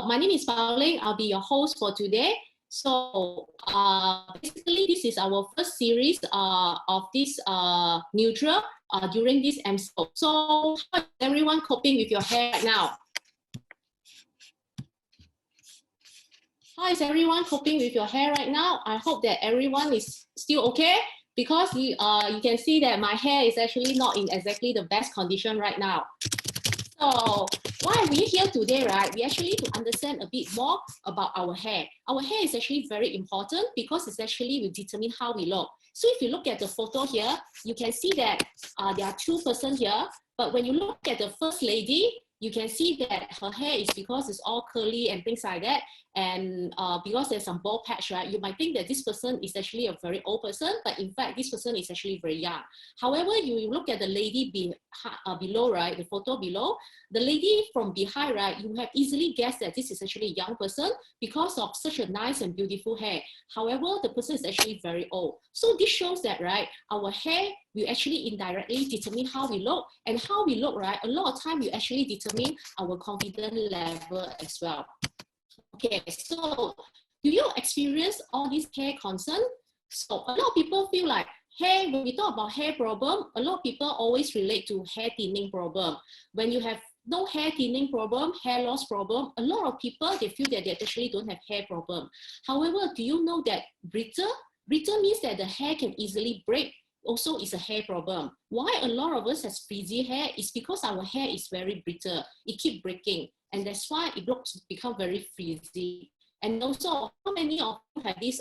my name is Pauline. I'll be your host for today. So basically, this is our first series of this neutral during this episode. So how is everyone coping with your hair right now? How is everyone coping with your hair right now? I hope that everyone is still okay, because you can see that my hair is actually not in exactly the best condition right now. So why are we here today, right? We actually to understand a bit more about our hair. Our hair is actually very important because it's actually will determine how we look. So if you look at the photo here, you can see that there are two persons here. But when you look at the first lady, you can see that her hair is because it's all curly and things like that. And because there's some bald patch, right, you might think that this person is actually a very old person, but in fact, this person is actually very young. However, you look at the lady below, right, the photo below, the lady from behind, right, you have easily guessed that this is actually a young person because of such a nice and beautiful hair. However, the person is actually very old. So this shows that, right, our hair will actually indirectly determine how we look, and how we look, right, a lot of time will actually determine our confidence level as well. Okay, so do you experience all these hair concern? So a lot of people feel like, hey, when we talk about hair problem, a lot of people always relate to hair thinning problem. When you have no hair thinning problem, hair loss problem, a lot of people, they feel that they actually don't have hair problem. However, do you know that brittle? Brittle means that the hair can easily break. Also is a hair problem. Why a lot of us has frizzy hair is because our hair is very brittle. It keeps breaking. And that's why it become very frizzy. And also, how many of you have this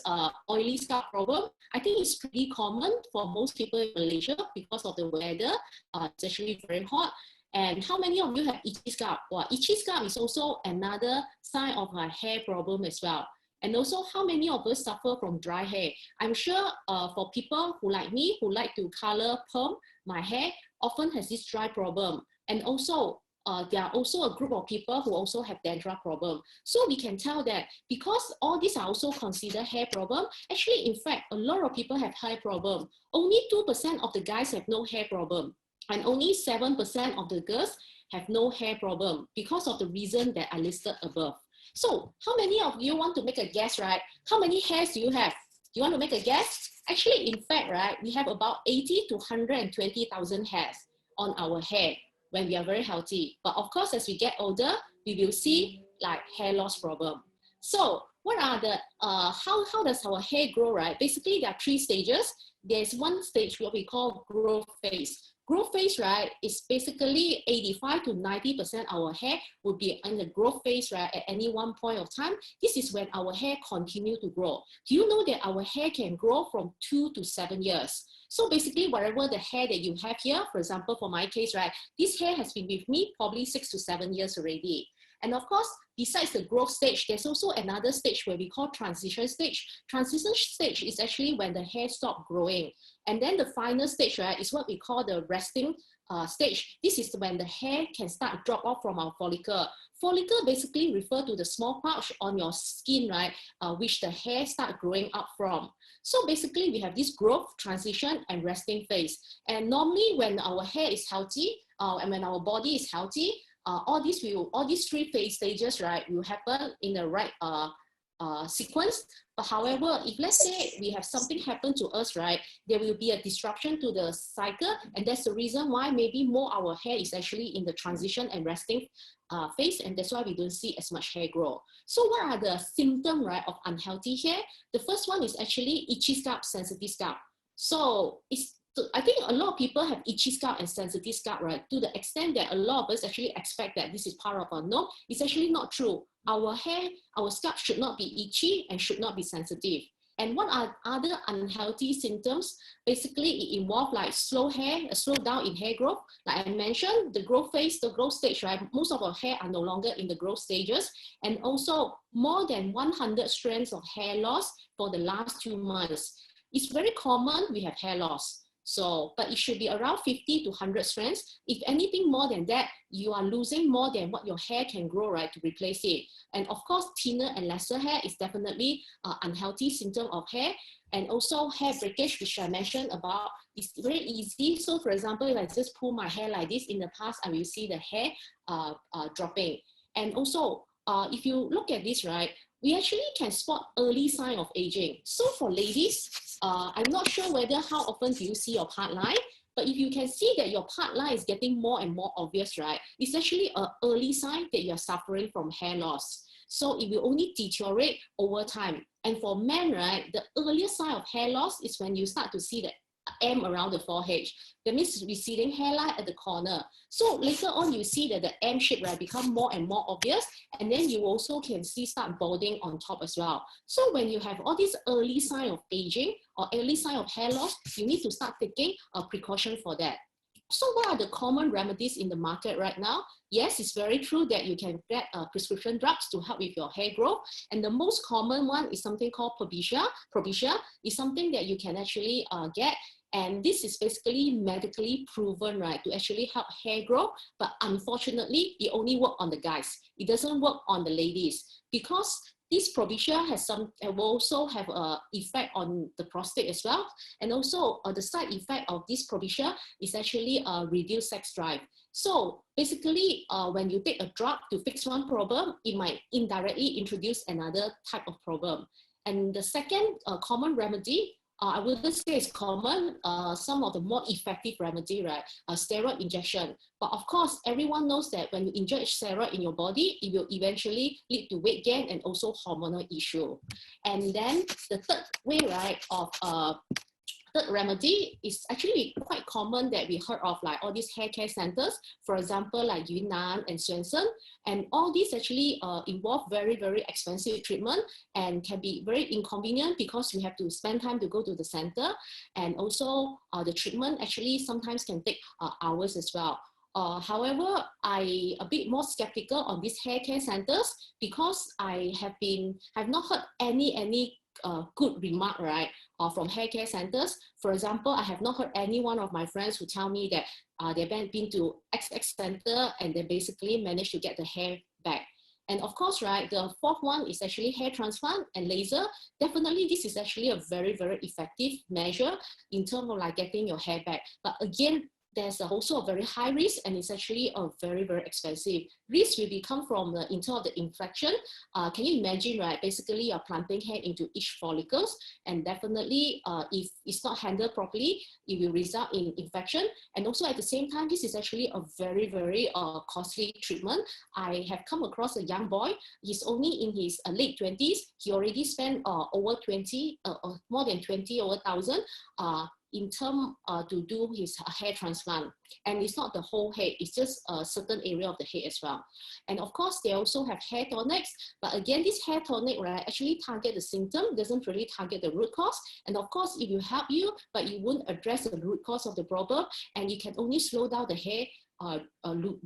oily scalp problem? I think it's pretty common for most people in Malaysia because of the weather. It's actually very hot. And how many of you have itchy scalp? Well, itchy scalp is also another sign of a hair problem as well. And also, how many of us suffer from dry hair? I'm sure for people who like me, who like to color perm my hair, often has this dry problem. And also, there are also a group of people who also have dandruff problem. So we can tell that because all these are also considered hair problem, actually, in fact, a lot of people have hair problem. Only 2% of the guys have no hair problem. And only 7% of the girls have no hair problem because of the reason that I listed above. So how many of you want to make a guess, right? How many hairs do you have? Do you want to make a guess? Actually, in fact, right, we have about 80 to 120,000 hairs on our hair when we are very healthy. But of course, as we get older, we will see like hair loss problem. So what are the, how does our hair grow, right? Basically, there are 3 stages. There's one stage what we call growth phase. Growth phase, right, is basically 85 to 90% our hair will be in the growth phase, right, at any one point of time. This is when our hair continue to grow. Do you know that our hair can grow from 2 to 7 years? So basically, whatever the hair that you have here, for example, for my case, right, this hair has been with me probably 6 to 7 years already. And of course, besides the growth stage, there's also another stage where we call transition stage. Transition stage is actually when the hair stops growing. And then the final stage, right, is what we call the resting stage. This is when the hair can start drop off from our follicle. Follicle basically refer to the small pouch on your skin, right, which the hair start growing up from. So basically, we have this growth, transition, and resting phase. And normally, when our hair is healthy and when our body is healthy, all these 3 phase stages, right, will happen in the right sequence. But however, if let's say we have something happen to us, right, there will be a disruption to the cycle, and that's the reason why maybe more our hair is actually in the transition and resting phase, and that's why we don't see as much hair grow. So what are the symptoms, right, of unhealthy hair? The first one is actually itchy scalp, sensitive scalp. So I think a lot of people have itchy scalp and sensitive scalp, right? To the extent that a lot of us actually expect that this is part of our no, it's actually not true. Our hair, our scalp should not be itchy and should not be sensitive. And what are other unhealthy symptoms? Basically, it involves like slow down in hair growth. Like I mentioned, the growth phase, the growth stage, right? Most of our hair are no longer in the growth stages. And also more than 100 strands of hair loss for the last 2 months. It's very common we have hair loss. So, but it should be around 50 to 100 strands. If anything more than that, you are losing more than what your hair can grow, right, to replace it. And of course, thinner and lesser hair is definitely an unhealthy symptom of hair. And also hair breakage, which I mentioned about, is very easy. So for example, if I just pull my hair like this, in the past, I will see the hair dropping. And also, if you look at this, right, we actually can spot early sign of aging. So for ladies, I'm not sure whether how often do you see your part line, but if you can see that your part line is getting more and more obvious, right, it's actually an early sign that you're suffering from hair loss. So it will only deteriorate over time. And for men, right, the earliest sign of hair loss is when you start to see the M around the forehead. That means receding hairline at the corner. So later on, you see that the M shape, right, become more and more obvious. And then you also can see start balding on top as well. So when you have all these early sign of aging or early sign of hair loss, you need to start taking a precaution for that. So what are the common remedies in the market right now? Yes, it's very true that you can get prescription drugs to help with your hair growth. And the most common one is something called Propecia. Propecia is something that you can actually get. And this is basically medically proven, right, to actually help hair grow. But unfortunately, it only works on the guys. It doesn't work on the ladies because this Propecia will also have an effect on the prostate as well. And also the side effect of this Propecia is actually reduced sex drive. So basically, when you take a drug to fix one problem, it might indirectly introduce another type of problem. And the second common remedy, I wouldn't say it's common, some of the more effective remedy, right, steroid injection. But of course, everyone knows that when you inject steroid in your body, it will eventually lead to weight gain and also hormonal issue. And then the third way, right, of third remedy is actually quite common that we heard of, like all these hair care centers, for example, like Yunnan and Swensen. And all these actually involve very, very expensive treatment and can be very inconvenient because we have to spend time to go to the center. And also the treatment actually sometimes can take hours as well. However, I a bit more skeptical on these hair care centers because I have not heard any good remark, right, from hair care centers. For example, I have not heard any one of my friends who tell me that they've been to XX center and they basically managed to get the hair back. And of course, right, the fourth one is actually hair transplant and laser. Definitely, this is actually a very, very effective measure in terms of like getting your hair back. But again, there's also a very high risk and it's actually a very, very expensive. Risk will become from the in terms of the infection. Can you imagine, right? Basically, you're planting hair into each follicles and definitely if it's not handled properly, it will result in infection. And also at the same time, this is actually a very, very costly treatment. I have come across a young boy. He's only in his late 20s. He already spent more than 20,000 in terms to do his hair transplant. And it's not the whole head, it's just a certain area of the head as well. And of course, they also have hair tonics. But again, this hair tonic, right, actually target the symptom, doesn't really target the root cause. And of course, it will help you, but you won't address the root cause of the problem. And you can only slow down the hair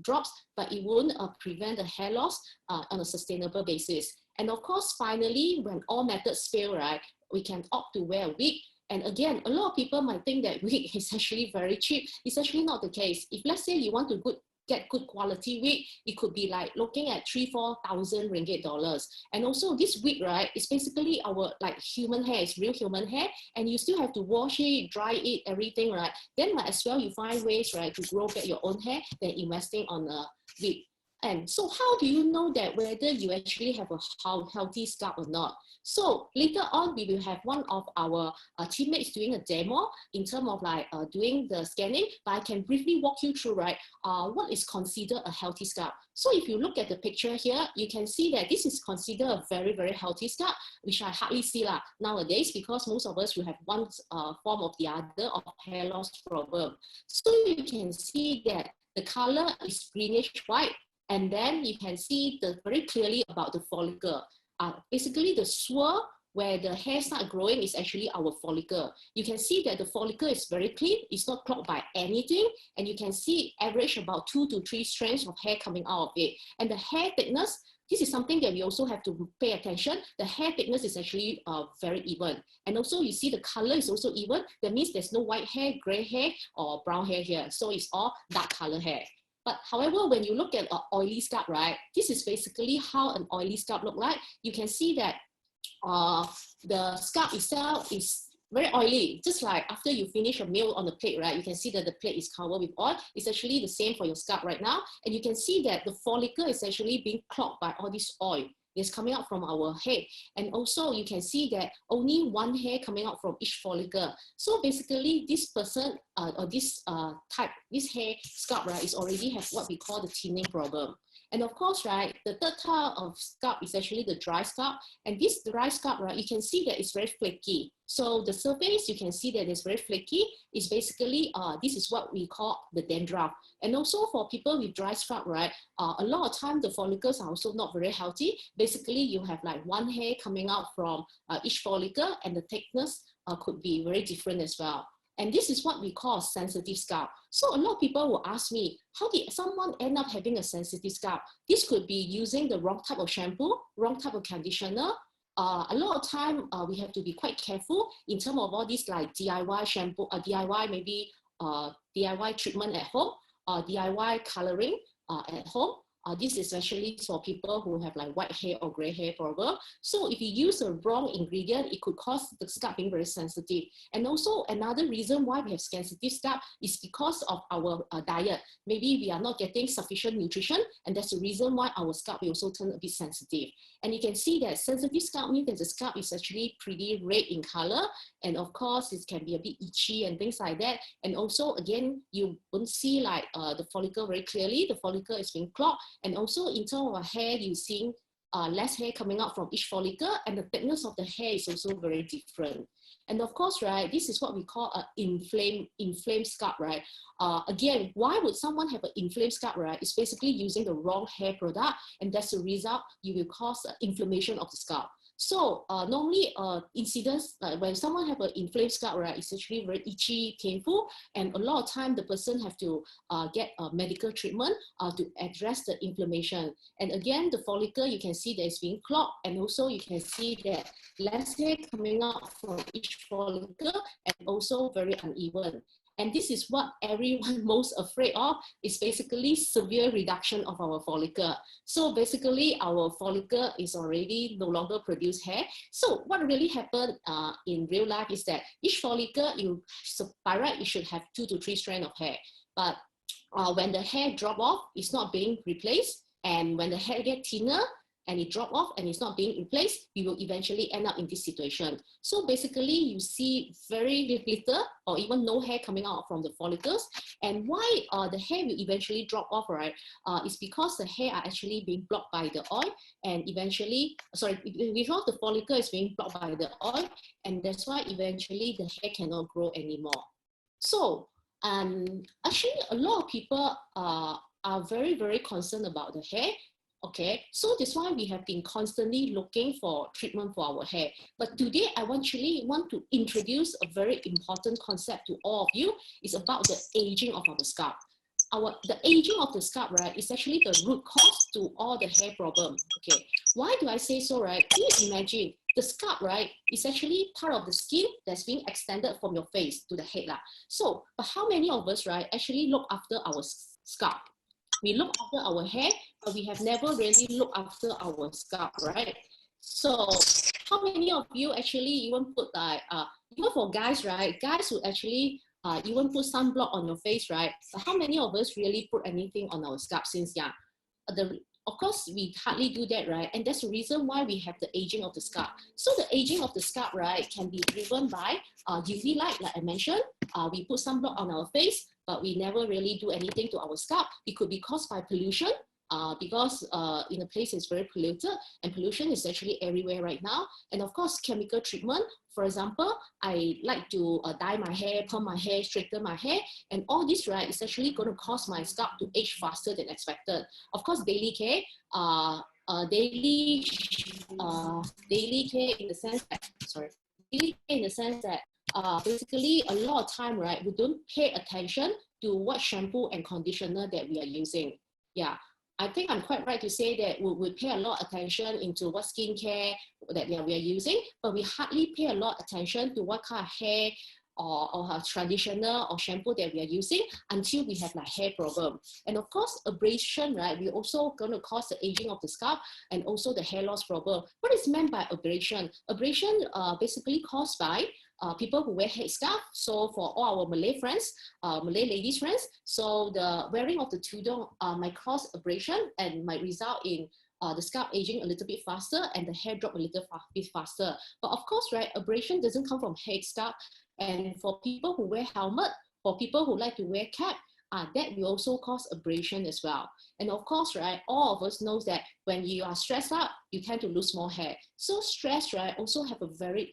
drops, but it won't prevent the hair loss on a sustainable basis. And of course, finally, when all methods fail, right, we can opt to wear a wig. And again, a lot of people might think that wig is actually very cheap. It's actually not the case. If let's say you want to get good quality wig, it could be like looking at 3,000–4,000 ringgit dollars. And also this wig, right, is basically our like human hair, it's real human hair, and you still have to wash it, dry it, everything, right? Then might as well you find ways, right, to grow back your own hair than investing on a wig. And so how do you know that whether you actually have a healthy scalp or not? So later on, we will have one of our teammates doing a demo in terms of like doing the scanning, but I can briefly walk you through, right, what is considered a healthy scalp. So if you look at the picture here, you can see that this is considered a very, very healthy scalp, which I hardly see nowadays because most of us will have one form or the other of hair loss problem. So you can see that the color is greenish white, and then you can see very clearly about the follicle. Basically, the swirl where the hair starts growing is actually our follicle. You can see that the follicle is very clean. It's not clogged by anything. And you can see average about 2 to 3 strands of hair coming out of it. And the hair thickness, this is something that we also have to pay attention. The hair thickness is actually very even. And also you see the color is also even. That means there's no white hair, gray hair, or brown hair here. So it's all dark color hair. But however, when you look at an oily scalp, right, this is basically how an oily scalp looks like. You can see that the scalp itself is very oily, just like after you finish a meal on the plate, right? You can see that the plate is covered with oil. It's actually the same for your scalp right now. And you can see that the follicle is actually being clogged by all this oil. It's coming out from our head. And also you can see that only one hair coming out from each follicle. So basically this person or this this hair scalp, right, is already have what we call the thinning problem. And of course, right, the third type of scalp is actually the dry scalp. And this dry scalp, right, you can see that it's very flaky. So the surface, you can see that it's very flaky. It's basically, this is what we call the dandruff. And also for people with dry scalp, right, a lot of time the follicles are also not very healthy. Basically, you have like one hair coming out from each follicle, and the thickness could be very different as well. And this is what we call sensitive scalp. So a lot of people will ask me, how did someone end up having a sensitive scalp? This could be using the wrong type of shampoo, wrong type of conditioner. A lot of time we have to be quite careful in terms of all these like DIY shampoo, DIY maybe DIY treatment at home, DIY coloring at home. This is actually for people who have like white hair or gray hair problem. So if you use a wrong ingredient, it could cause the scalp being very sensitive. And also another reason why we have sensitive scalp is because of our diet. Maybe we are not getting sufficient nutrition, and that's the reason why our scalp will also turn a bit sensitive. And you can see that sensitive scalp means that the scalp is actually pretty red in color. And of course, it can be a bit itchy and things like that. And also, again, you won't see like the follicle very clearly. The follicle is being clogged. And also in terms of hair, you're seeing less hair coming out from each follicle, and the thickness of the hair is also very different. And of course, right, this is what we call an inflamed scalp, right? Again, why would someone have an inflamed scalp, right? It's basically using the wrong hair product, and that's the result. You will cause inflammation of the scalp. So normally incidents, when someone have an inflamed scalp, right, it's actually very itchy, painful, and a lot of time the person have to get medical treatment to address the inflammation. And again, the follicle, you can see that it's being clogged, and also you can see that less hair coming out from each follicle, and also very uneven. And this is what everyone most afraid of, is basically severe reduction of our follicle. So basically our follicle is already no longer produce hair. So what really happened in real life is that each follicle, by right, you should have 2 to 3 strands of hair. But when the hair drop off, it's not being replaced. And when the hair get thinner, and it drop off and it's not being replaced, we will eventually end up in this situation. So basically you see very little or even no hair coming out from the follicles. And why the hair will eventually drop off, right? Is because the hair are actually being blocked by the oil, and eventually, because the follicle is being blocked by the oil, and that's why eventually the hair cannot grow anymore. So actually a lot of people are very, very concerned about the hair. Okay, so that's why we have been constantly looking for treatment for our hair. But today, I actually want to introduce a very important concept to all of you. It's about the aging of our scalp. The aging of the scalp, right, is actually the root cause to all the hair problem. Okay, why do I say so, right? Can you imagine the scalp, right, is actually part of the skin that's being extended from your face to the head. So, but how many of us, right, actually look after our scalp? We look after our hair, but we have never really looked after our scalp, right? So how many of you actually even put like, even for guys, right? Guys who actually even put sunblock on your face, right? But how many of us really put anything on our scalp since young? Of course, we hardly do that, right? And that's the reason why we have the aging of the scalp. So the aging of the scalp, right, can be driven by UV light, like I mentioned. We put sunblock on our face, but we never really do anything to our scalp. It could be caused by pollution, because in a place it's very polluted, and pollution is actually everywhere right now. And of course, chemical treatment. For example, I like to dye my hair, perm my hair, straighten my hair, and all this, right, is actually going to cause my scalp to age faster than expected. Of course, daily care, daily care in the sense that, daily care in the sense that basically a lot of time, right, we don't pay attention to what shampoo and conditioner that we are using. Yeah, I think I'm quite right to say that we pay a lot of attention into what skincare that we are using, but we hardly pay a lot of attention to what kind of hair or traditional or shampoo that we are using until we have like hair problem. And of course, abrasion, right, we're also going to cause the aging of the scalp and also the hair loss problem. What is meant by abrasion? Abrasion basically caused by people who wear headscarf. So for all our Malay friends, Malay ladies friends, so the wearing of the tudung might cause abrasion and might result in the scalp aging a little bit faster and the hair drop a little bit faster. But of course, right, abrasion doesn't come from headscarf. And for people who wear helmet, for people who like to wear cap, that will also cause abrasion as well. And of course, right, all of us knows that when you are stressed out, you tend to lose more hair. So stress, right, also have a very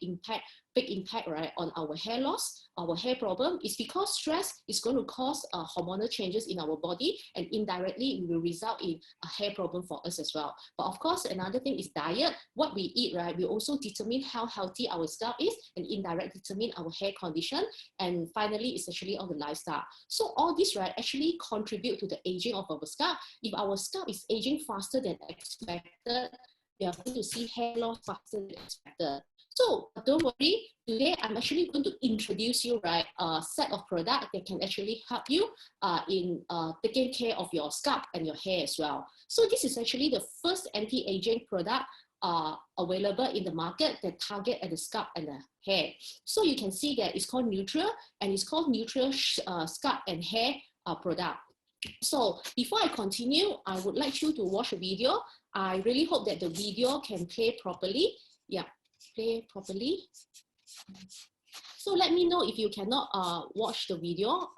big impact, right, on our hair loss, our hair problem. Is because stress is going to cause hormonal changes in our body, and indirectly it will result in a hair problem for us as well. But of course, another thing is diet. What we eat, right, will also determine how healthy our scalp is, and indirectly determine our hair condition. And finally, it's actually on the lifestyle. So all this, right, actually contribute to the aging of our scalp. If our scalp is aging faster than expected, we are going to see hair loss faster than expected. So don't worry, today I'm actually going to introduce you, right, a set of products that can actually help you in taking care of your scalp and your hair as well. So this is actually the first anti-aging product available in the market that target at the scalp and the hair. So you can see that it's called Neutral, and it's called Neutral Scalp and Hair product. So before I continue, I would like you to watch a video. I really hope that the video can play properly. Yeah, play properly. So let me know if you cannot watch the video.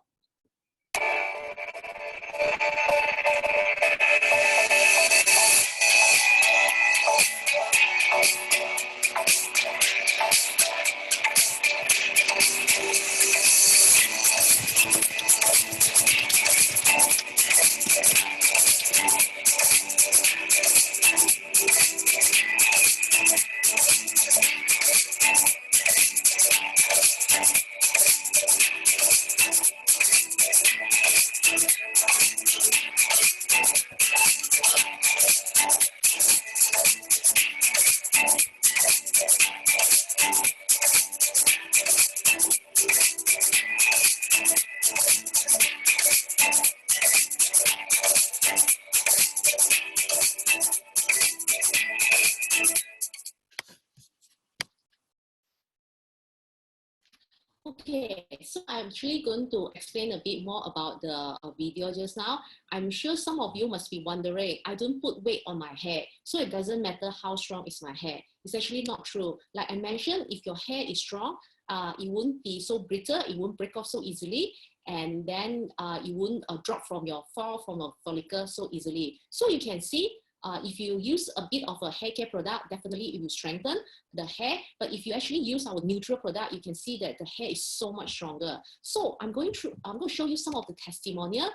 Okay, so I'm actually going to explain a bit more about the video just now. I'm sure some of you must be wondering, I don't put weight on my hair, so it doesn't matter how strong is my hair. It's actually not true. Like I mentioned, if your hair is strong, it won't be so brittle, it won't break off so easily, and then it won't fall from your follicle so easily. So you can see, if you use a bit of a hair care product, definitely it will strengthen the hair. But if you actually use our Neutral product, you can see that the hair is so much stronger. So I'm going to show you some of the testimonial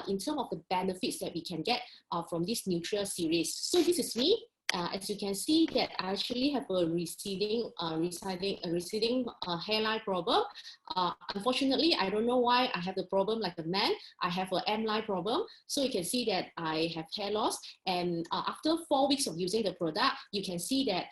in terms of the benefits that we can get from this Neutral series. So this is me. As you can see that I actually have a receding hairline problem. Unfortunately, I don't know why I have the problem like a man. I have an M-line problem. So you can see that I have hair loss. And after 4 weeks of using the product, you can see that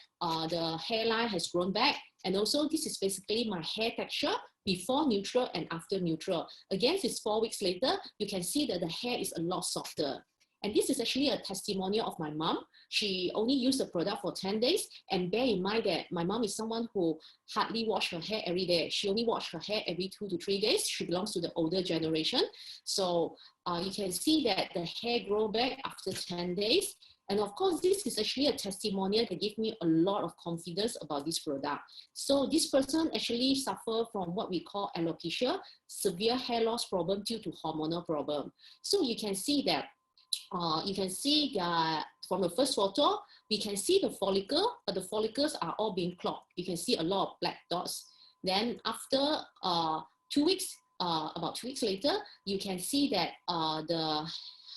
the hairline has grown back. And also this is basically my hair texture before Neutral and after Neutral. Again, it's 4 weeks later, you can see that the hair is a lot softer. And this is actually a testimonial of my mom. She only used the product for 10 days. And bear in mind that my mom is someone who hardly wash her hair every day. She only wash her hair every 2 to 3 days. She belongs to the older generation. So you can see that the hair grow back after 10 days. And of course, this is actually a testimonial that gave me a lot of confidence about this product. So this person actually suffered from what we call alopecia, severe hair loss problem due to hormonal problem. So you can see that from the first photo, we can see the follicle, but the follicles are all being clogged. You can see a lot of black dots. Then after 2 weeks, about 2 weeks later, you can see that the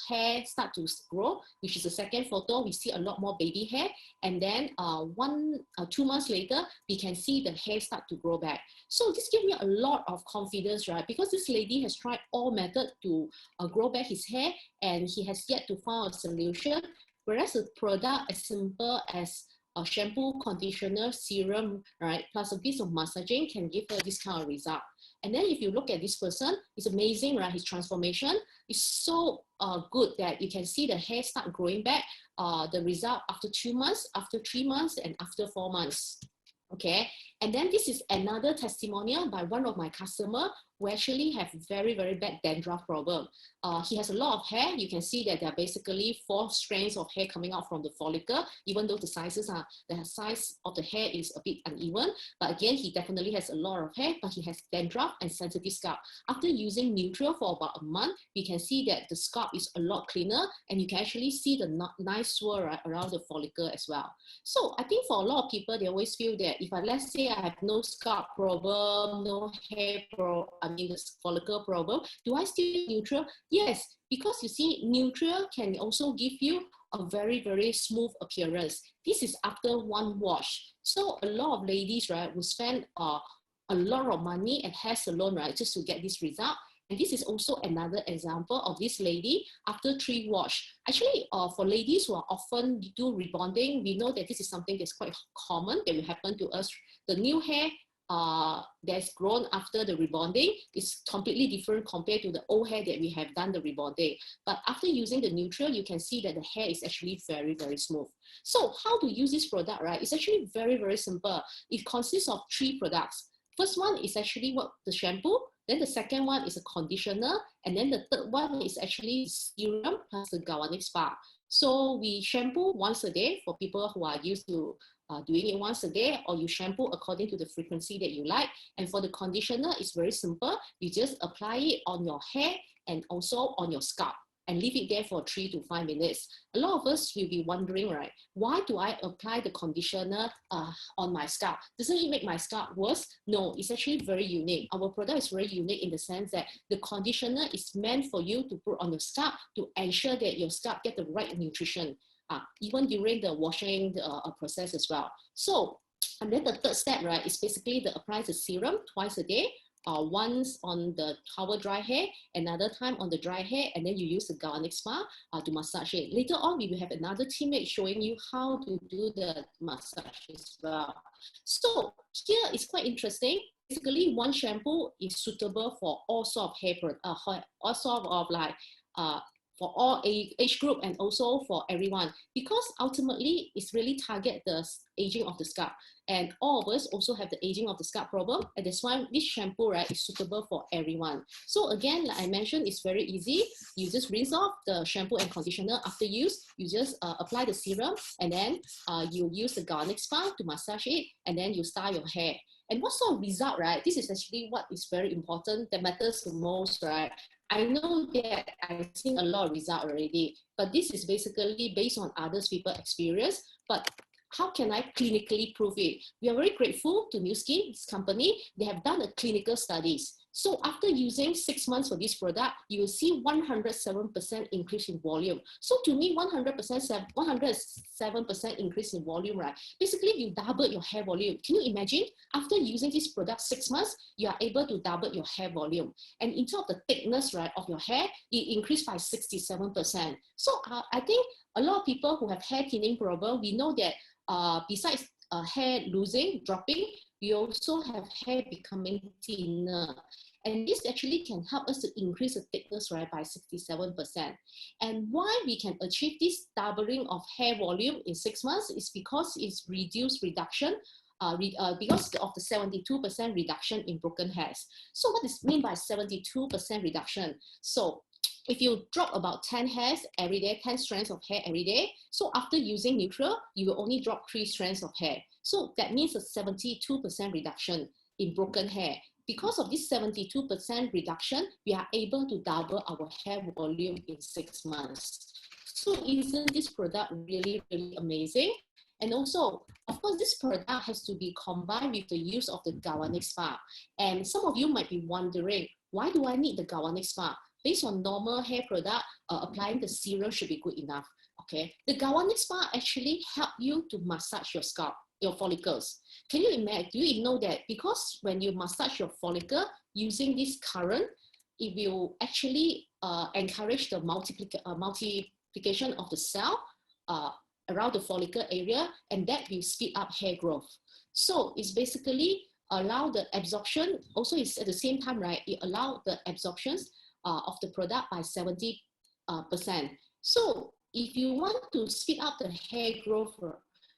hair start to grow, which is the second photo. We see a lot more baby hair. And then 2 months later, we can see the hair start to grow back. So this gives me a lot of confidence, right? Because this lady has tried all methods to grow back his hair, and he has yet to find a solution. Whereas a product as simple as a shampoo, conditioner, serum, right, plus a bit of massaging can give her this kind of result. And then if you look at this person, it's amazing, right? His transformation is so good that you can see the hair start growing back. The result after 2 months, after 3 months, and after 4 months. Okay, And then this is another testimonial by one of my customers who actually have very, very bad dandruff problem. He has a lot of hair. You can see that there are basically 4 strands of hair coming out from the follicle, even though the size of the hair is a bit uneven. But again, he definitely has a lot of hair, but he has dandruff and sensitive scalp. After using Neutral for about a month, we can see that the scalp is a lot cleaner, and you can actually see the nice swirl right around the follicle as well. So I think for a lot of people, they always feel that if let's say I have no scalp problem, no hair problem, the follicle problem, do I still use Neutral? Yes, because you see, Neutral can also give you a very, very smooth appearance. This is after 1 wash. So a lot of ladies, right, will spend a lot of money at hair salon, right, just to get this result. And this is also another example of this lady after 3 wash. Actually, for ladies who are often do rebonding, we know that this is something that's quite common that will happen to us. The new hair that's grown after the rebonding is completely different compared to the old hair that we have done the rebonding. But after using the Neutral, you can see that the hair is actually very, very smooth. So how to use this product, right? It's actually very, very simple. It consists of 3 products. First one is actually the shampoo. Then the second one is a conditioner. And then the third one is actually serum plus the galvanic spa. So we shampoo once a day for people who are used to doing it once a day, or you shampoo according to the frequency that you like. And for the conditioner, it's very simple. You just apply it on your hair and also on your scalp and leave it there for 3 to 5 minutes. A lot of us will be wondering, right, why do I apply the conditioner on my scalp? Doesn't it make my scalp worse? No, it's actually very unique. Our product is very unique in the sense that the conditioner is meant for you to put on your scalp to ensure that your scalp get the right nutrition, even during the washing process as well. So, and then the third step, right, is basically to apply the serum twice a day. Once on the towel dry hair, another time on the dry hair, and then you use the galvanic spa to massage it. Later on, we will have another teammate showing you how to do the massage as well. So here is quite interesting. Basically, one shampoo is suitable for all sort of hair, all sort of like for all age group and also for everyone, because ultimately it's really target the aging of the scalp, and all of us also have the aging of the scalp problem, and that's why this shampoo, right, is suitable for everyone. So again, like I mentioned, it's very easy. You just rinse off the shampoo and conditioner after use. You just apply the serum, and then you use the galvanic spa to massage it, and then you style your hair. And what sort of result, right? This is actually what is very important, that matters the most, right? I know that I've seen a lot of result already, but this is basically based on others people's experience. But how can I clinically prove it? We are very grateful to New Skin, this company. They have done a clinical studies. So after using 6 months for this product, you will see 107% increase in volume. So to me, 107% increase in volume, right? Basically, you double your hair volume. Can you imagine? After using this product 6 months, you are able to double your hair volume. And in terms of the thickness, right, of your hair, it increased by 67%. So I think a lot of people who have hair thinning problem, we know that besides hair losing, dropping, we also have hair becoming thinner. And this actually can help us to increase the thickness, right, by 67%. And why we can achieve this doubling of hair volume in 6 months is because it's reduction, because of the 72% reduction in broken hairs. So what does it mean by 72% reduction? So if you drop about 10 hairs every day, 10 strands of hair every day, so after using Neutral, you will only drop 3 strands of hair. So that means a 72% reduction in broken hair. Because of this 72% reduction, we are able to double our hair volume in 6 months. So isn't this product really, really amazing? And also, of course, this product has to be combined with the use of the galvanic spa. And some of you might be wondering, why do I need the galvanic spa? Based on normal hair product, applying the serum should be good enough. Okay, the galvanic spa actually help you to massage your scalp, your follicles. Can you imagine? Do you know that because when you massage your follicle using this current, it will actually encourage the multiplication of the cell around the follicle area, and that will speed up hair growth. So it's basically allow the absorption. Also, it's at the same time, right? It allow the absorptions of the product by 70%. So if you want to speed up the hair growth,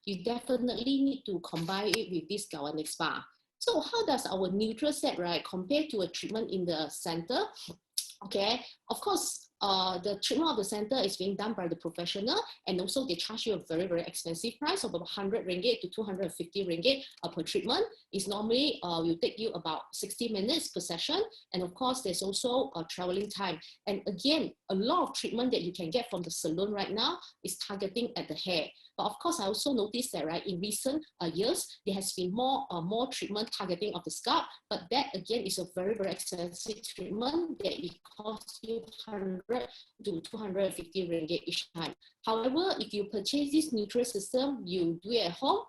you definitely need to combine it with this galvanic spa. So how does our neutral set, right, compare to a treatment in the center? Okay, of course, the treatment of the center is being done by the professional, and also they charge you a very, very expensive price of about 100 ringgit to 250 ringgit per treatment. It's normally will take you about 60 minutes per session. And of course, there's also a traveling time. And again, a lot of treatment that you can get from the salon right now is targeting at the hair. But of course, I also noticed that, right, in recent years, there has been more treatment targeting of the scalp, but that again is a very, very expensive treatment that it costs you 100 to 250 ringgit each time. However, if you purchase this neutral system, you do it at home,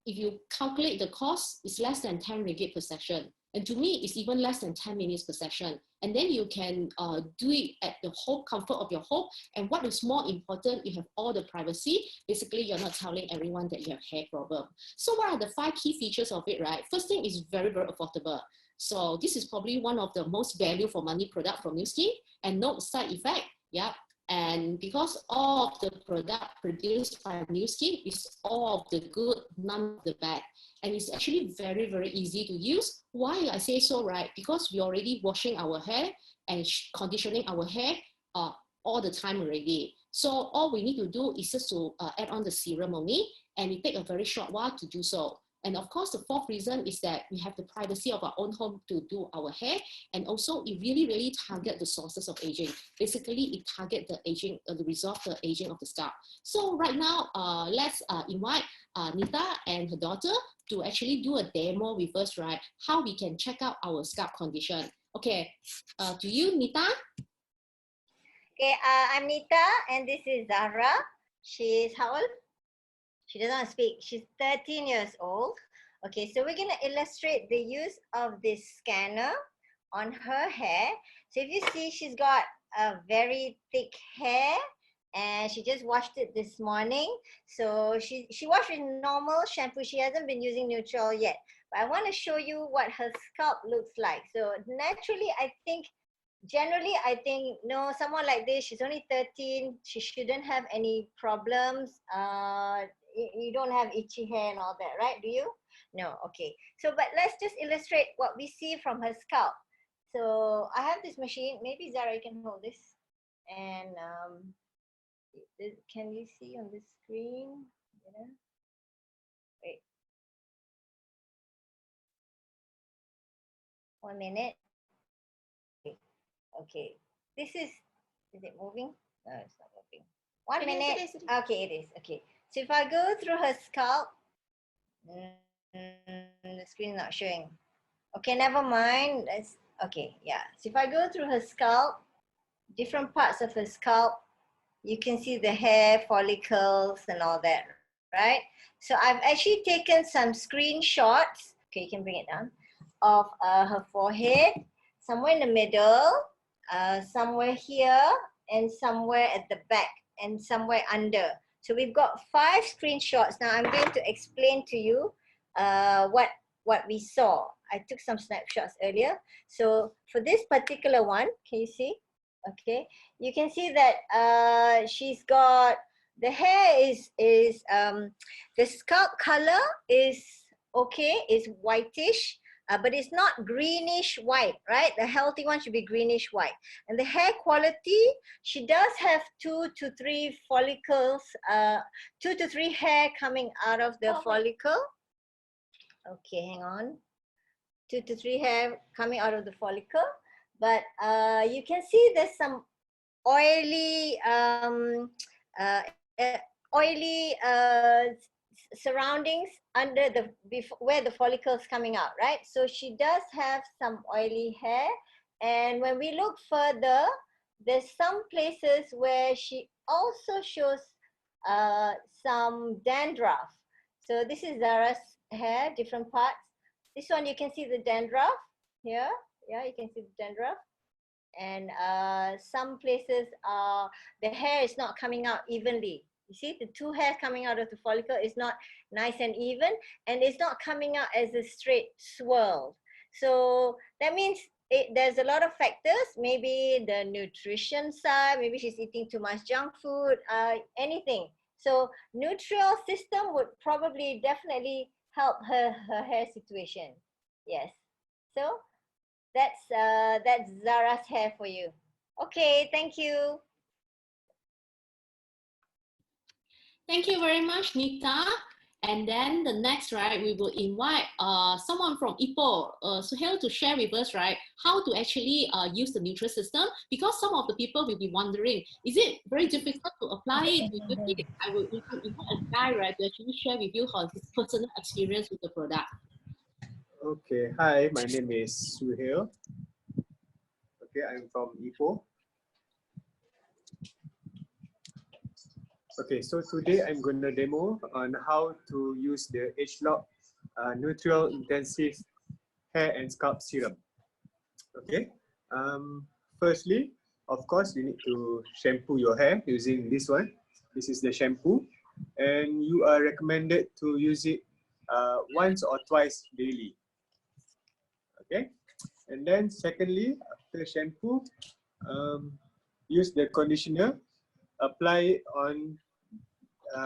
if you calculate the cost, it's less than 10 ringgit per session. And to me, it's even less than 10 minutes per session. And then you can do it at the whole comfort of your home. And what is more important, you have all the privacy. Basically, you're not telling everyone that you have hair problem. So what are the 5 key features of it, right? First thing is very, very affordable. So this is probably one of the most value for money product from New Skin, and no side effect. Yeah. And because all of the product produced by New Skin is all of the good, none of the bad. And it's actually very, very easy to use. Why I say so, right? Because we're already washing our hair and conditioning our hair all the time already. So all we need to do is just to add on the serum only, and it takes a very short while to do so. And of course, the 4th reason is that we have the privacy of our own home to do our hair. And also it really, really target the sources of aging. Basically, it target the aging, the resolve the aging of the scalp. So right now, let's invite Nita and her daughter to actually do a demo with us, right? How we can check out our scalp condition. Okay, to you, Nita. Okay, I'm Nita, and this is Zahra. She's how old? She doesn't speak. She's 13 years old. Okay, so we're going to illustrate the use of this scanner on her hair. So if you see, she's got a very thick hair, and she just washed it this morning. So she washed with normal shampoo. She hasn't been using neutral yet. But I want to show you what her scalp looks like. So naturally, generally, I think, no, someone like this, she's only 13, she shouldn't have any problems. You don't have itchy hair and all that, right? Do you? No, okay. So, but let's just illustrate what we see from her scalp. So, I have this machine. Maybe Zara, you can hold this. And can you see on the screen? Yeah. Wait. 1 minute. Okay, this is it moving? No, it's not moving. 1 minute. It is. Okay, it is. Okay, so if I go through her scalp, the screen is not showing. Okay, never mind. Okay, yeah. So if I go through her scalp, different parts of her scalp, you can see the hair follicles and all that, right? So I've actually taken some screenshots. Okay, you can bring it down, of her forehead, somewhere in the middle, somewhere here, and somewhere at the back, and somewhere under. So we've got 5 screenshots. Now I'm going to explain to you what we saw. I took some snapshots earlier. So for this particular one, can you see? Okay, you can see that she's got, the hair is the scalp color is okay, is whitish. But it's not greenish white, right? The healthy one should be greenish white. And the hair quality, she does have 2 to 3 follicles, 2 to 3 hair coming out of the follicle. Okay, hang on. 2 to 3 hair coming out of the follicle. But you can see there's some oily, surroundings under where the follicle is coming out, right? So she does have some oily hair, and when we look further, there's some places where she also shows some dandruff. So this is Zara's hair, different parts. This one you can see the dandruff here. Yeah, you can see the dandruff. And some places the hair is not coming out evenly. You see, the 2 hairs coming out of the follicle is not nice and even, and it's not coming out as a straight swirl. So that means there's a lot of factors, maybe the nutrition side, maybe she's eating too much junk food, anything. So neutral system would probably definitely help her hair situation. Yes. So that's Zara's hair for you. Okay, thank you. Thank you very much, Nita. And then the next, right, we will invite someone from Ipoh, Suhail, to share with us, right, how to actually use the neutral system, because some of the people will be wondering, is it very difficult to apply it? I will invite a guy, right, to actually share with you his personal experience with the product. Okay, hi, my name is Suhail. Okay, I'm from Ipoh. Okay, so today I'm going to demo on how to use the H-Lock Neutral Intensive Hair and Scalp Serum. Okay, firstly, of course, you need to shampoo your hair using this one. This is the shampoo, and you are recommended to use it once or twice daily. Okay, and then secondly, after shampoo, use the conditioner, apply it on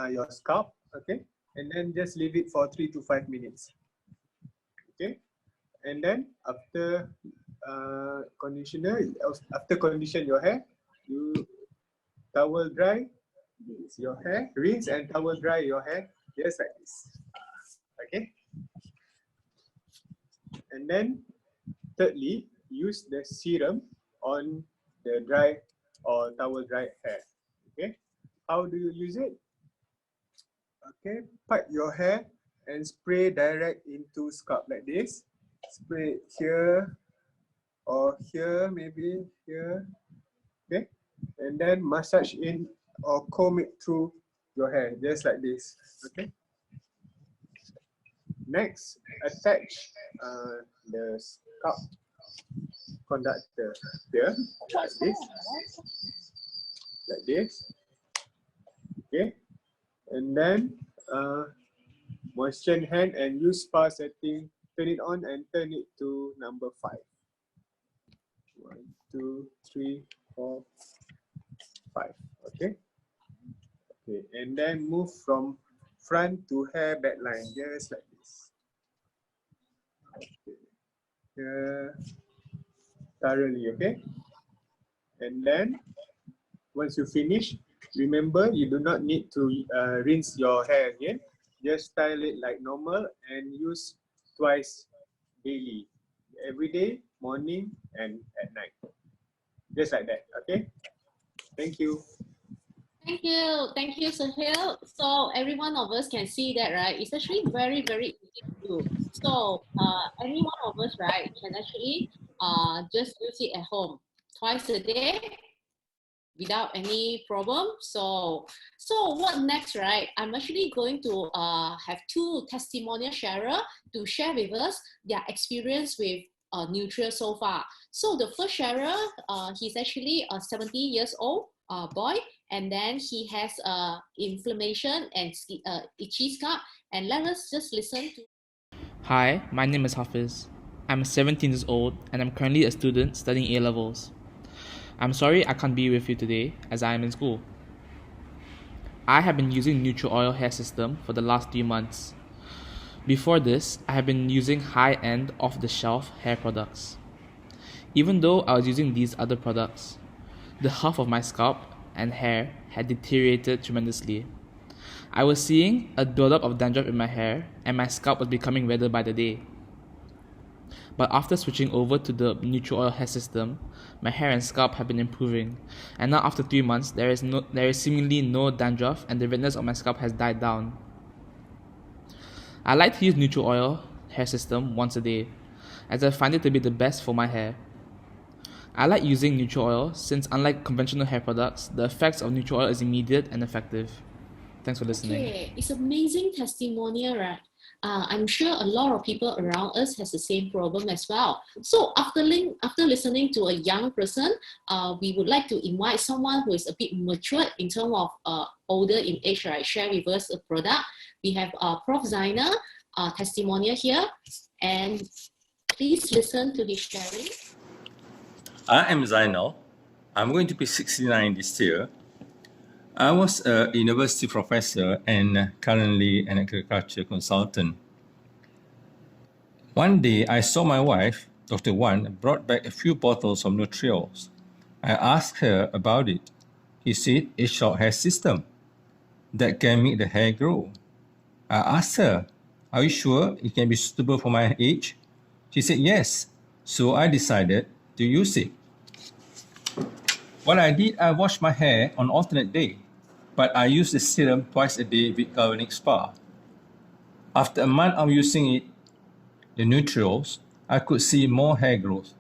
your scalp, okay, and then just leave it for 3 to 5 minutes. Okay, and then after condition your hair, you towel dry your hair, rinse and towel dry your hair just like this. Okay, and then thirdly, use the serum on the dry or towel dry hair. Okay, how do you use it? Okay, part your hair and spray direct into scalp like this. Spray here or here, maybe here. Okay, and then massage in or comb it through your hair just like this. Okay. Next, attach the scalp conductor here like this. Like this. Okay, and then moisten hand and use spa setting. Turn it on and turn it to number 5. 1, 2, 3, 4, 5. Okay. Okay, and then move from front to hair back line, just like this. Okay. Here, thoroughly, okay. And then once you finish, remember you do not need to rinse your hair again. Just style it like normal and use twice daily, every day, morning and at night. Just like that, okay? Thank you. Thank you, Suhail. So every one of us can see that, right? It's actually very, very easy to do. So any one of us, right, can actually just use it at home twice a day without any problem. So what next, right? I'm actually going to have 2 testimonial sharers to share with us their experience with Nutria so far. So the first sharer, he's actually a 70 years old boy, and then he has inflammation and itchy scalp. And let us just listen to. Hi, my name is Hafiz. I'm 17 years old and I'm currently a student studying A-levels. I'm sorry I can't be with you today as I am in school. I have been using Neutral Oil hair system for the last 3 months. Before this, I have been using high-end off-the-shelf hair products. Even though I was using these other products, the health of my scalp and hair had deteriorated tremendously. I was seeing a buildup of dandruff in my hair and my scalp was becoming redder by the day. But after switching over to the Neutral Oil hair system, my hair and scalp have been improving, and now after 3 months, there is seemingly no dandruff and the redness of my scalp has died down. I like to use Neutral Oil hair system once a day, as I find it to be the best for my hair. I like using Neutral Oil since unlike conventional hair products, the effects of Neutral Oil is immediate and effective. Thanks for listening. Okay, it's amazing testimonial, right? I'm sure a lot of people around us has the same problem as well. So after listening to a young person, we would like to invite someone who is a bit matured in terms of older in age, right? Share with us a product. We have Prof. Zainal testimonial here, and please listen to his sharing. I am Zainal. I'm going to be 69 this year. I was a university professor and currently an agriculture consultant. One day, I saw my wife, Dr. Wan, brought back a few bottles of nutrients. I asked her about it. He said a short hair system that can make the hair grow. I asked her, are you sure it can be suitable for my age? She said yes, so I decided to use it. What I did, I washed my hair on alternate day, but I used the serum twice a day with galvanic spa. After a month of using it, the nutrients, I could see more hair growth.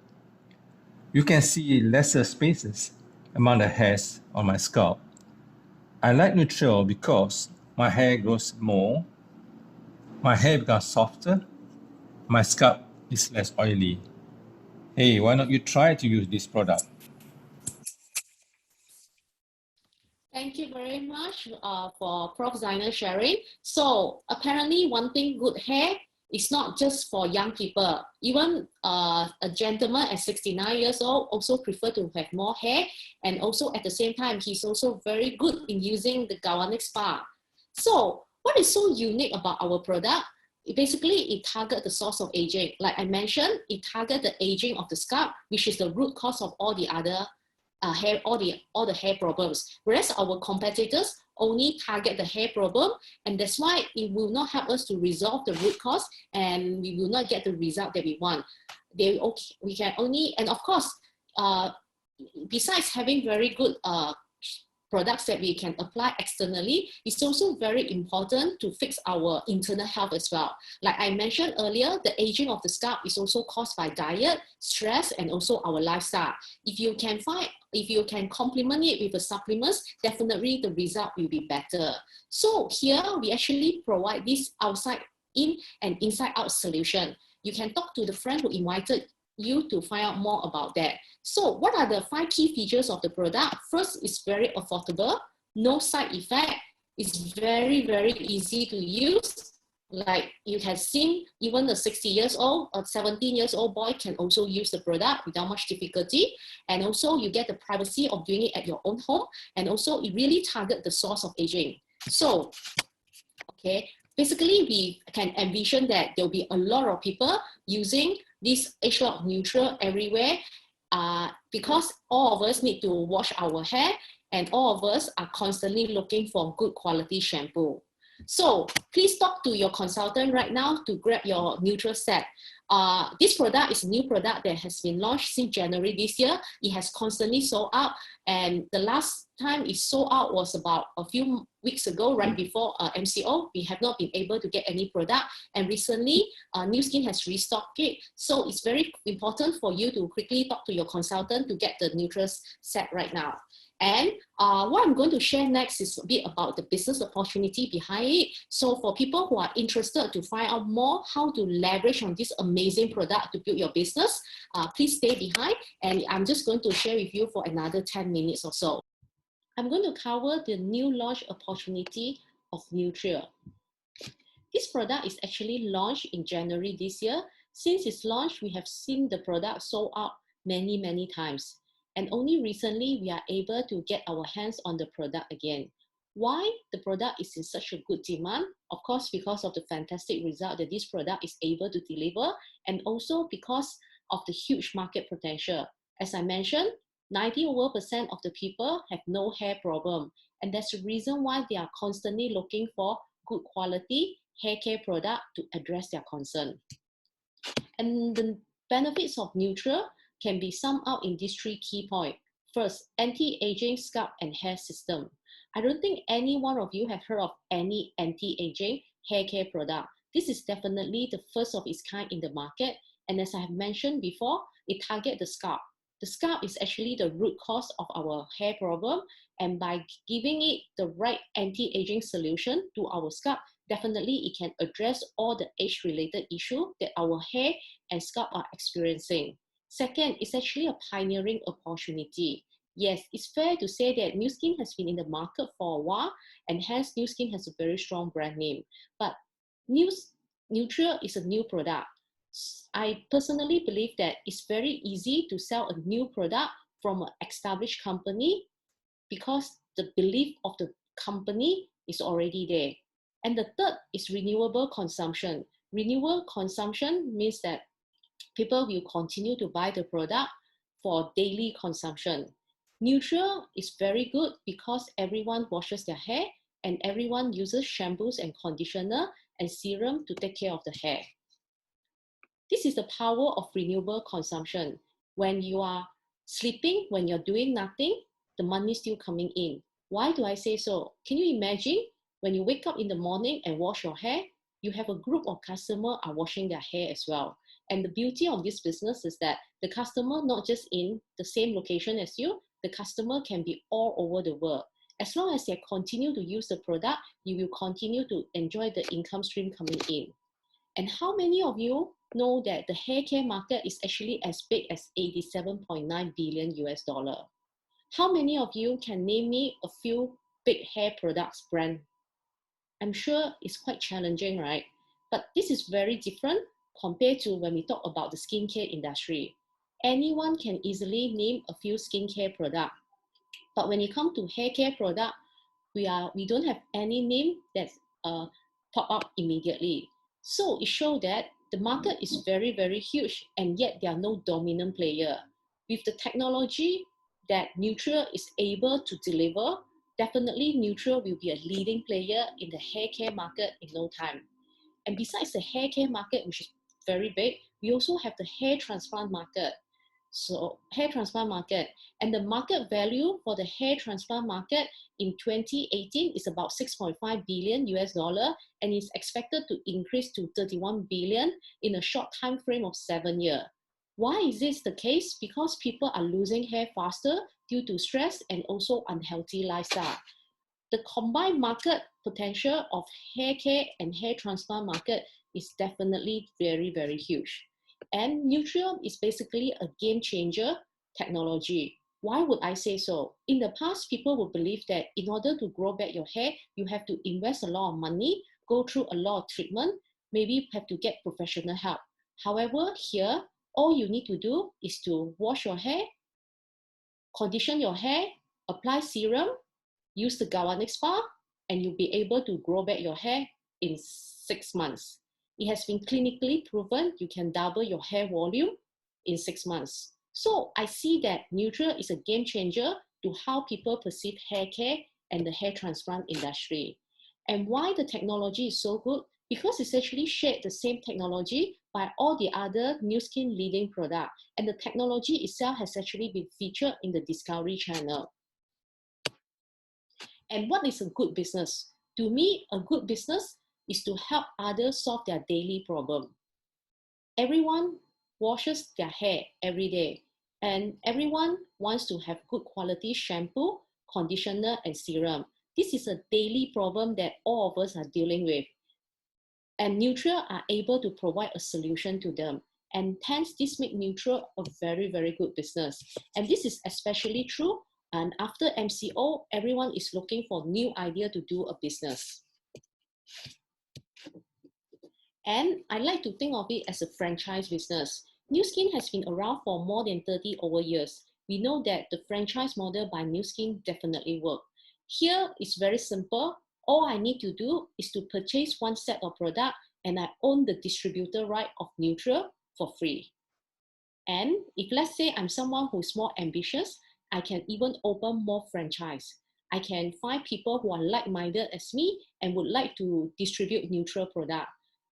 You can see lesser spaces among the hairs on my scalp. I like Nutriol because my hair grows more, my hair becomes softer, my scalp is less oily. Hey, why not you try to use this product? Thank you very much for Prof. Zainal sharing. So apparently wanting good hair is not just for young people. Even a gentleman at 69 years old also prefer to have more hair, and also at the same time, he's also very good in using the galvanic spa. So what is so unique about our product? Basically, it targets the source of aging. Like I mentioned, it targets the aging of the scalp, which is the root cause of all the other hair, all the hair problems. Whereas our competitors only target the hair problem, and that's why it will not help us to resolve the root cause, and we will not get the result that we want. We can only, and of course, besides having very good products that we can apply externally, it's also very important to fix our internal health as well. Like I mentioned earlier, the aging of the scalp is also caused by diet, stress, and also our lifestyle. If you can complement it with the supplements, definitely the result will be better. So here we actually provide this outside in and inside out solution. You can talk to the friend who invited you to find out more about that. So what are the 5 key features of the product? First, it's very affordable, no side effect. It's very, very easy to use. Like you have seen, even a 60 years old or 17 years old boy can also use the product without much difficulty. And also you get the privacy of doing it at your own home. And also it really targets the source of aging. So, okay, basically we can envision that there'll be a lot of people using this Age-Lock Neutral everywhere, because all of us need to wash our hair, and all of us are constantly looking for good quality shampoo. So please talk to your consultant right now to grab your neutral set. This product is a new product that has been launched since January this year. It has constantly sold out, and the last time it sold out was about a few weeks ago, right before MCO. We have not been able to get any product, and recently New Skin has restocked it. So it's very important for you to quickly talk to your consultant to get the neutral set right now. And what I'm going to share next is a bit about the business opportunity behind it. So for people who are interested to find out more how to leverage on this amazing product to build your business, please stay behind, and I'm just going to share with you for another 10 minutes or so. I'm going to cover the new launch opportunity of Nutria. This product is actually launched in January this year. Since its launch, we have seen the product sold out many, many times. And only recently, we are able to get our hands on the product again. Why the product is in such a good demand? Of course, because of the fantastic result that this product is able to deliver, and also because of the huge market potential. As I mentioned, 90% of the people have no hair problem. And that's the reason why they are constantly looking for good quality hair care product to address their concern. And the benefits of Neutral can be summed up in these 3 key points. First, anti-aging scalp and hair system. I don't think any one of you have heard of any anti-aging hair care product. This is definitely the first of its kind in the market. And as I have mentioned before, it targets the scalp. The scalp is actually the root cause of our hair problem. And by giving it the right anti-aging solution to our scalp, definitely it can address all the age-related issues that our hair and scalp are experiencing. Second, it's actually a pioneering opportunity. Yes, it's fair to say that New Skin has been in the market for a while, and hence New Skin has a very strong brand name. But Nutria is a new product. I personally believe that it's very easy to sell a new product from an established company, because the belief of the company is already there. And the third is renewable consumption. Renewable consumption means that people will continue to buy the product for daily consumption. Neutral is very good because everyone washes their hair and everyone uses shampoos and conditioner and serum to take care of the hair. This is the power of renewable consumption. When you are sleeping, when you're doing nothing, the money is still coming in. Why do I say so? Can you imagine when you wake up in the morning and wash your hair, you have a group of customers are washing their hair as well. And the beauty of this business is that the customer not just in the same location as you, the customer can be all over the world. As long as they continue to use the product, you will continue to enjoy the income stream coming in. And how many of you know that the hair care market is actually as big as 87.9 billion US dollar? How many of you can name me a few big hair products brand? I'm sure it's quite challenging, right? But this is very different compared to when we talk about the skincare industry. Anyone can easily name a few skincare products. But when it comes to hair care product, we don't have any name that's pop up immediately. So it shows that the market is very, very huge, and yet there are no dominant player. With the technology that Nutra is able to deliver, definitely Nutra will be a leading player in the hair care market in no time. And besides the hair care market, which is very big, we also have the hair transplant market. So hair transplant market, and the market value for the hair transplant market in 2018 is about 6.5 billion US dollar, and is expected to increase to 31 billion in a short time frame of 7 years. Why is this the case? Because people are losing hair faster due to stress and also unhealthy lifestyle. The combined market potential of hair care and hair transplant market is definitely very, very huge. And Nutrium is basically a game changer technology. Why would I say so? In the past, people would believe that in order to grow back your hair, you have to invest a lot of money, go through a lot of treatment, maybe you have to get professional help. However, here, all you need to do is to wash your hair, condition your hair, apply serum, use the galvanic spa, and you'll be able to grow back your hair in 6 months. It has been clinically proven you can double your hair volume in 6 months. So I see that Nutra is a game changer to how people perceive hair care and the hair transplant industry. And why the technology is so good? Because it's actually shared the same technology by all the other new skin leading products. And the technology itself has actually been featured in the Discovery Channel. And what is a good business? To me, a good business is to help others solve their daily problem. Everyone washes their hair every day, and everyone wants to have good quality shampoo, conditioner, and serum. This is a daily problem that all of us are dealing with. And Nutra are able to provide a solution to them. And hence, this makes Nutra a very, very good business. And this is especially true. And after MCO, everyone is looking for new idea to do a business. And I like to think of it as a franchise business. Nu Skin has been around for more than 30 over years. We know that the franchise model by Nu Skin definitely works. Here it's very simple. All I need to do is to purchase one set of product and I own the distributor right of Nutra for free. And if let's say I'm someone who's more ambitious, I can even open more franchise. I can find people who are like-minded as me and would like to distribute Nutra product.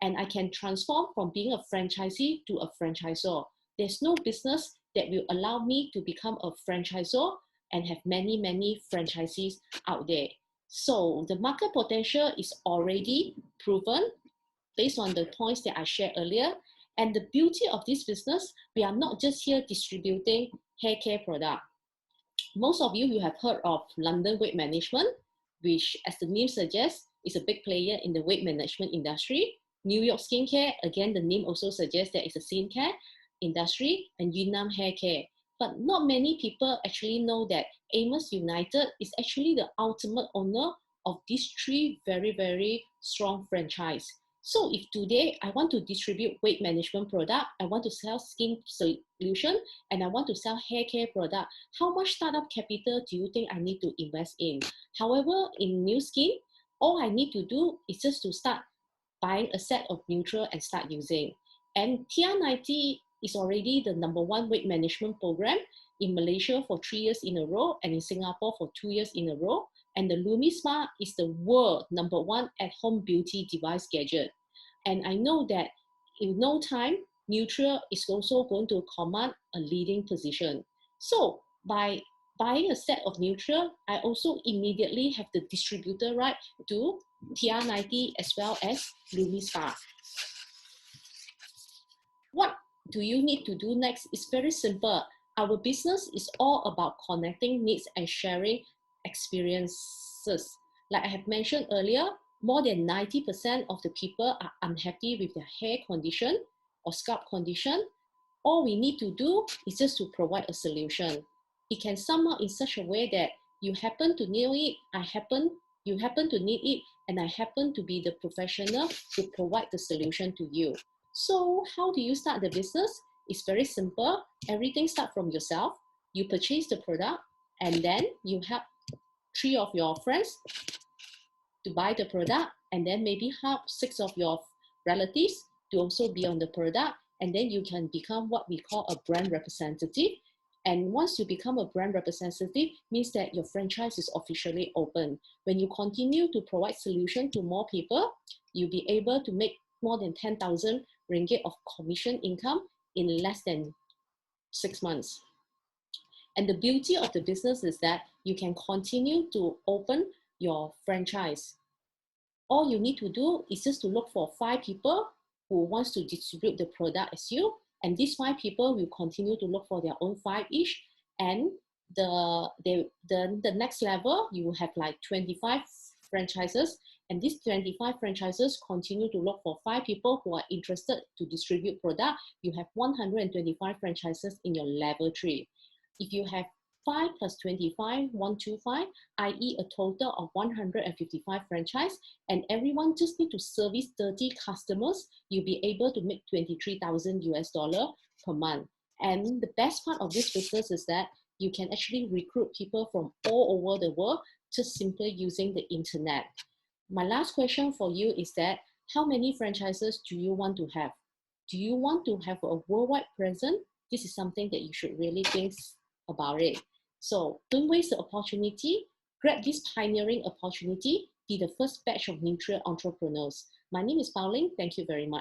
And I can transform from being a franchisee to a franchisor. There's no business that will allow me to become a franchisor and have many, many franchisees out there. So the market potential is already proven based on the points that I shared earlier. And the beauty of this business, we are not just here distributing hair care product. Most of you have heard of London Weight Management, which as the name suggests, is a big player in the weight management industry. New York Skincare, again, the name also suggests that it's a skincare industry, and Yunnan Hair Care. But not many people actually know that Amos United is actually the ultimate owner of these three very, very strong franchise. So if today I want to distribute weight management product, I want to sell skin solution, and I want to sell hair care product, how much startup capital do you think I need to invest in? However, in New Skin, all I need to do is just to start buying a set of Nutriol and start using. And TR90 is already the #1 weight management program in Malaysia for 3 years in a row and in Singapore for 2 years in a row. And the LumiSpa is the world #1 at-home beauty device gadget. And I know that in no time, Nutriol is also going to command a leading position. So by buying a set of Nutriol, I also immediately have the distributor right to TR90 as well as LumiSpa. What do you need to do next? It's very simple. Our business is all about connecting needs and sharing experiences. Like I have mentioned earlier, more than 90% of the people are unhappy with their hair condition or scalp condition. All we need to do is just to provide a solution. It can sum up in such a way that you happen to need it, you happen to need it, and I happen to be the professional to provide the solution to you. So how do you start the business? It's very simple. Everything starts from yourself. You purchase the product, and then you help 3 of your friends to buy the product, and then maybe help 6 of your relatives to also be on the product, and then you can become what we call a brand representative. And once you become a brand representative, means that your franchise is officially open. When you continue to provide solution to more people, you'll be able to make more than 10,000 ringgit of commission income in less than 6 months. And the beauty of the business is that you can continue to open your franchise. All you need to do is just to look for 5 people who wants to distribute the product as you, and these 5 people will continue to look for their own 5 each. And the next level, you will have like 25 franchises, and these 25 franchises continue to look for 5 people who are interested to distribute product. You have 125 franchises in your level 3. If you have 5 plus 25, 125, i.e. a total of 155 franchise, and everyone just need to service 30 customers, you'll be able to make $23,000 per month. And the best part of this business is that you can actually recruit people from all over the world just simply using the internet. My last question for you is that how many franchises do you want to have? Do you want to have a worldwide presence? This is something that you should really think about it. So don't waste the opportunity. Grab this pioneering opportunity. Be the first batch of Nutriol entrepreneurs. My name is Pauline. Thank you very much.